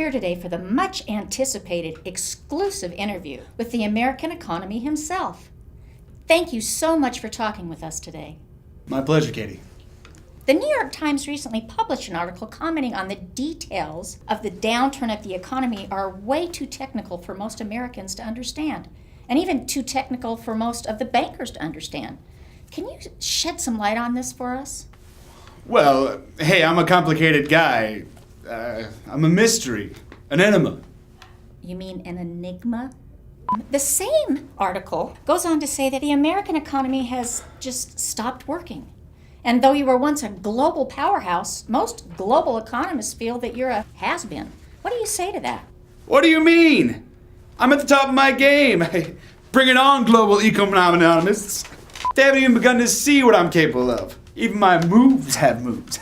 here today for the much anticipated exclusive interview with the American economy himself. Thank you so much for talking with us today. My pleasure, Katie. The New York Times recently published an article commenting on the details of the downturn of the economy are way too technical for most Americans to understand, and even too technical for most of the bankers to understand. Can you shed some light on this for us? Well, hey, I'm a complicated guy. I'm a mystery, an enigma. You mean an enigma? The same article goes on to say that the American economy has just stopped working. And though you were once a global powerhouse, most global economists feel that you're a has-been. What do you say to that? What do you mean? I'm at the top of my game. Bring it on, global economists. They haven't even begun to see what I'm capable of. Even my moves have moves.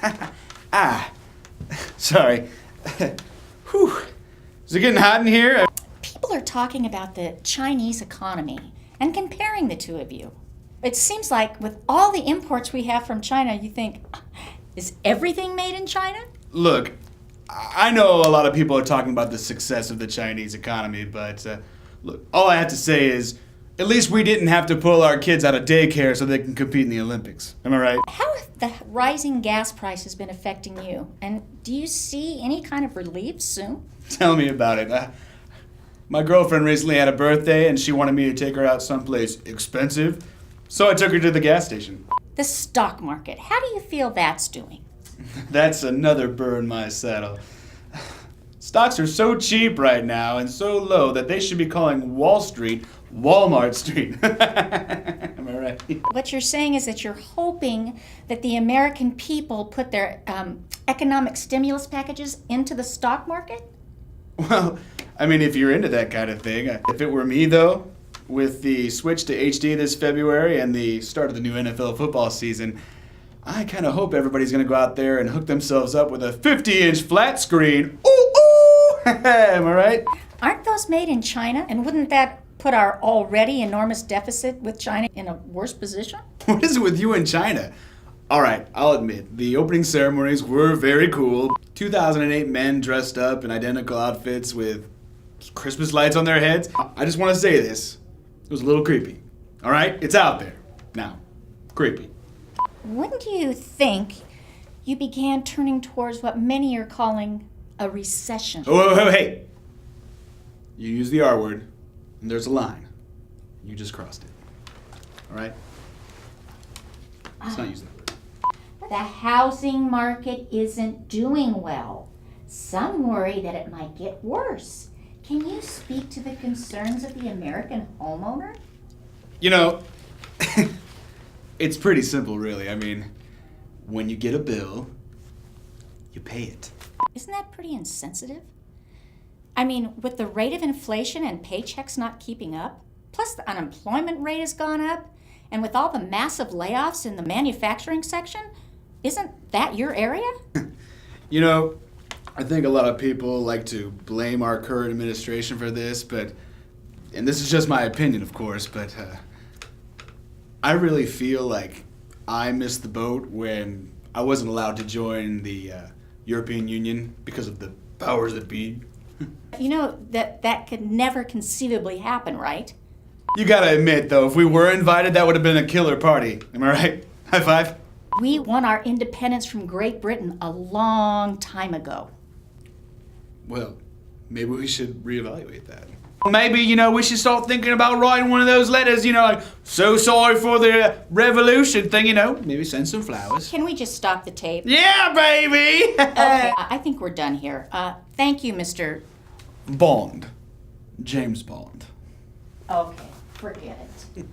Sorry. Whew. Is it getting hot in here? People are talking about the Chinese economy and comparing the two of you. It seems like with all the imports we have from China, you think, is everything made in China? Look, I know a lot of people are talking about the success of the Chinese economy, but look, all I have to say is, at least we didn't have to pull our kids out of daycare so they can compete in the Olympics. Am I right? How have the rising gas prices been affecting you? And do you see any kind of relief soon? Tell me about it. My girlfriend recently had a birthday and she wanted me to take her out someplace expensive, so I took her to the gas station. The stock market, how do you feel that's doing? That's another burr in my saddle. Stocks are so cheap right now and so low that they should be calling Wall Street Walmart Street. Am I right? What you're saying is that you're hoping that the American people put their economic stimulus packages into the stock market? Well, I mean, if you're into that kind of thing. If it were me, though, with the switch to HD this February and the start of the new NFL football season, I kind of hope everybody's going to go out there and hook themselves up with a 50-inch flat screen. Ooh, ooh! Am I right? Aren't those made in China? And wouldn't that put our already enormous deficit with China in a worse position? What is it with you and China? All right, I'll admit, the opening ceremonies were very cool. 2008 men dressed up in identical outfits with Christmas lights on their heads. I just want to say this. It was a little creepy. All right? It's out there. Now, creepy. When do you think you began turning towards what many are calling a recession? Oh, hey. You use the R word, and there's a line. You just crossed it. All right? Let's not use that word. The housing market isn't doing well. Some worry that it might get worse. Can you speak to the concerns of the American homeowner? You know, it's pretty simple, really. I mean, when you get a bill, you pay it. Isn't that pretty insensitive? I mean, with the rate of inflation and paychecks not keeping up, plus the unemployment rate has gone up, and with all the massive layoffs in the manufacturing section, isn't that your area? You know, I think a lot of people like to blame our current administration for this, and this is just my opinion, of course, but I really feel like I missed the boat when I wasn't allowed to join the European Union because of the powers that be. You know that could never conceivably happen, right? You gotta admit, though, if we were invited, that would have been a killer party. Am I right? High five. We won our independence from Great Britain a long time ago. Well, maybe we should reevaluate that. Maybe, we should start thinking about writing one of those letters, like, so sorry for the revolution thing, maybe send some flowers. Can we just stop the tape? Yeah, baby! Okay, I think we're done here. Thank you, Mr. Bond. James Bond. Okay, forget it.